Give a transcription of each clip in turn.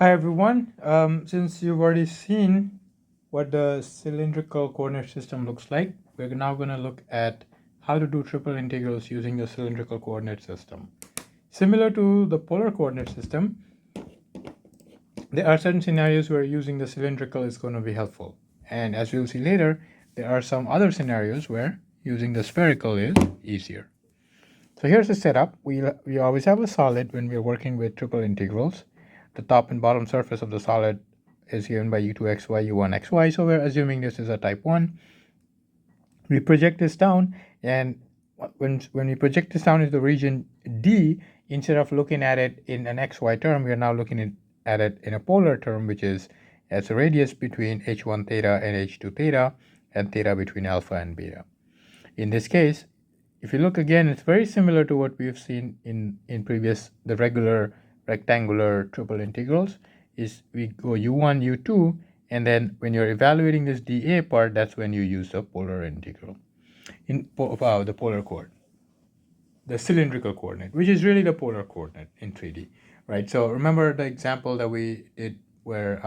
Hi everyone. Since you've already seen what the cylindrical coordinate system looks like, we're now going to look at how to do triple integrals using the cylindrical coordinate system. Similar to the polar coordinate system, there are certain scenarios where using the cylindrical is going to be helpful. And as we'll see later, there are some other scenarios where using the spherical is easier. So here's the setup. We always have a solid when we're working with triple integrals. The top and bottom surface of the solid is given by u2xy, u1xy. So we're assuming this is a type 1. We project this down, and when we project this down into the region D, instead of looking at it in an xy term, we are now looking at it in a polar term, which is as a radius between h1 theta and h2 theta, and theta between alpha and beta. In this case, if you look again, it's very similar to what we've seen in previous, the regular rectangular triple integrals. Is we go u1, u2, and then when you're evaluating this dA part, that's when you use the polar integral, the polar coordinate, the cylindrical coordinate, which is really the polar coordinate in 3D, right? So remember the example that we did where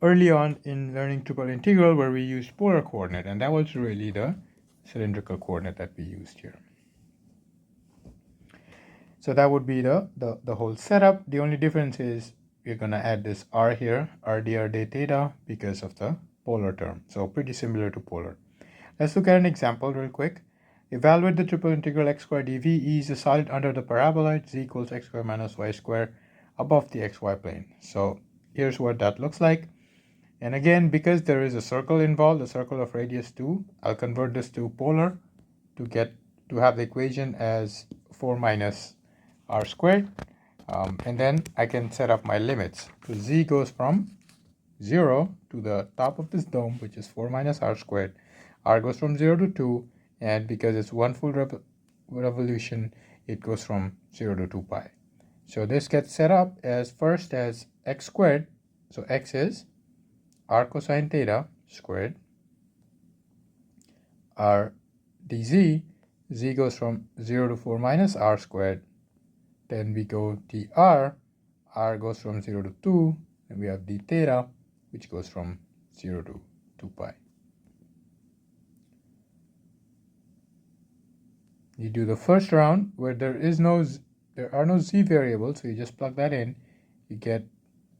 early on in learning triple integral where we used polar coordinate, and that was really the cylindrical coordinate that we used here. So that would be the whole setup. The only difference is we're going to add this r here, r dr d theta, because of the polar term. So pretty similar to polar. Let's look at an example real quick. Evaluate the triple integral x squared dv. E is a solid under the parabola z equals x squared minus y squared above the xy plane. So here's what that looks like. And again, because there is a circle involved, a circle of radius 2, I'll convert this to polar to have the equation as 4 minus r squared. And then I can set up my limits. So z goes from 0 to the top of this dome, which is 4 minus r squared. R goes from 0 to 2, and because it's one full revolution, it goes from 0 to 2 pi. So this gets set up as first as x squared. So x is r cosine theta squared, r dz, z goes from 0 to 4 minus r squared. Then we go dr, r goes from 0 to 2, and we have d theta, which goes from 0 to 2 pi. You do the first round where there are no z variables, so you just plug that in. You get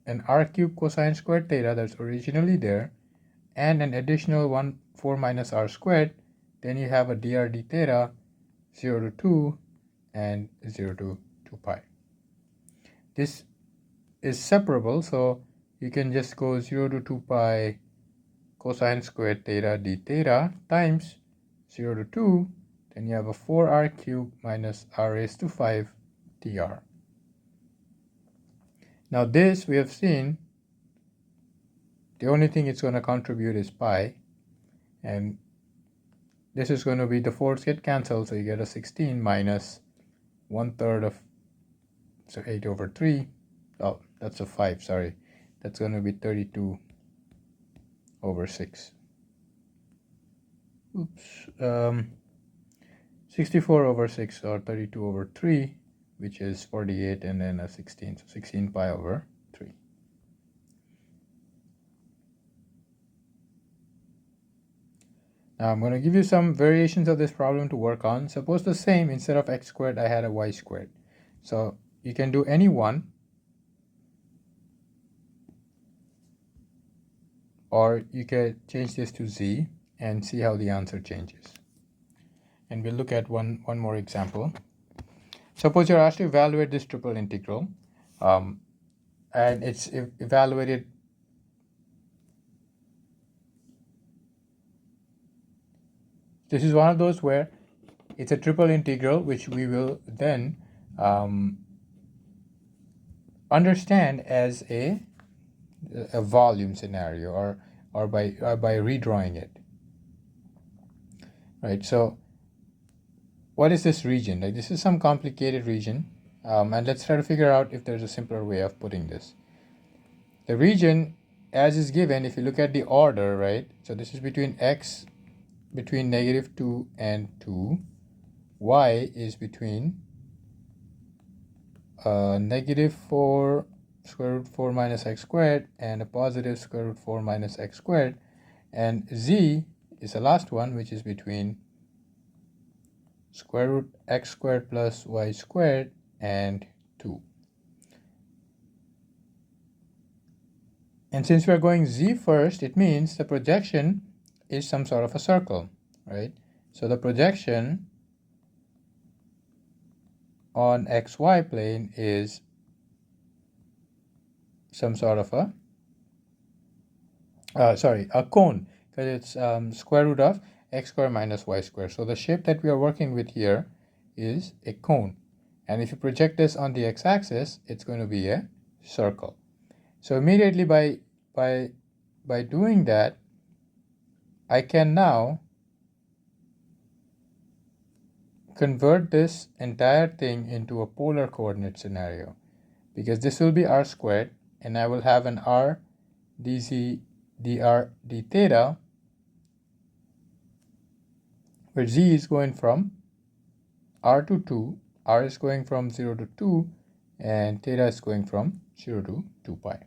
an r cubed cosine squared theta that's originally there, and an additional 4 minus r squared. Then you have a dr d theta 0 to 2 and 0 to 2 pi. This is separable, so you can just go 0 to 2 pi cosine squared theta d theta times 0 to 2, then you have a 4r cubed minus r raised to 5 dr. Now this we have seen, the only thing it's going to contribute is pi, and this is going to be, the 4's get cancelled, so you get a 16 minus 1/3 of, so 8 over 3. Oh, that's a 5, sorry. That's going to be 32 over 6. Oops. 64 over 6, or 32 over 3, which is 48, and then a 16, so 16 pi over 3. Now I'm going to give you some variations of this problem to work on. Suppose the same, instead of x squared, I had a y squared. So you can do any one, or you can change this to z and see how the answer changes. And we'll look at one more example. Suppose you're asked to evaluate this triple integral, and it's evaluated. This is one of those where it's a triple integral, which we will then understand as a volume scenario, or by redrawing it. Right. So what is this region? Like, this is some complicated region, and let's try to figure out if there's a simpler way of putting this. The region, as is given, if you look at the order, right? So this is between x between -2 and 2. Y is between -4 square root 4 minus x squared and a positive square root 4 minus x squared, and z is the last one, which is between square root x squared plus y squared and 2. And since we're going z first, it means the projection is some sort of a circle, right? So the projection on xy plane is some sort of a cone, because it's square root of x squared minus y squared. So the shape that we are working with here is a cone. And if you project this on the x-axis, it's going to be a circle. So immediately by doing that, I can now convert this entire thing into a polar coordinate scenario, because this will be r squared, and I will have an r dz dr d theta, where z is going from r to 2, r is going from 0 to 2, and theta is going from 0 to 2 pi.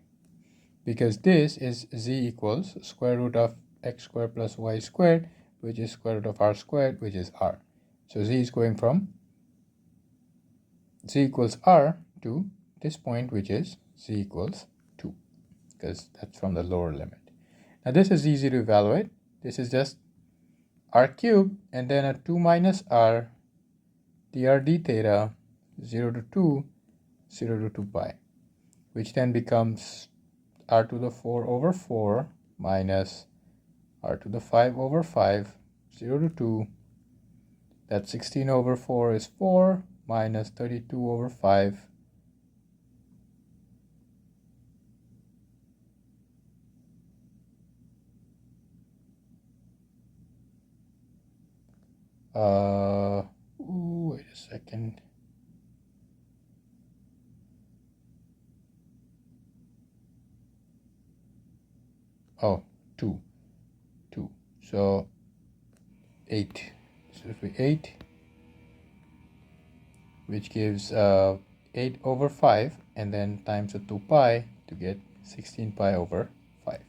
Because this is z equals square root of x squared plus y squared, which is square root of r squared, which is r. So z is going from z equals r to this point, which is z equals 2, because that's from the lower limit. Now this is easy to evaluate. This is just r cubed and then a 2 minus r dr d theta 0 to 2, 0 to 2 pi, which then becomes r to the 4 over 4 minus r to the 5 over 5, 0 to 2. That's 16 over 4 is 4 minus 32 over 5. Wait a second. Oh, 2. So 8. So if we 8, which gives 8 over 5, and then times the 2 pi to get 16 pi over 5.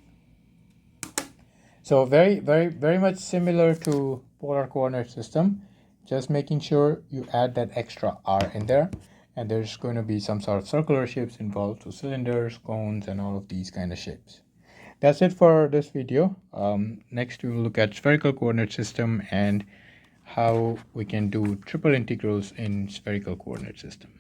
So very much similar to polar coordinate system, just making sure you add that extra r in there, and there's going to be some sort of circular shapes involved, so cylinders, cones, and all of these kind of shapes. That's it for this video. Next we will look at spherical coordinate system and how we can do triple integrals in spherical coordinate system.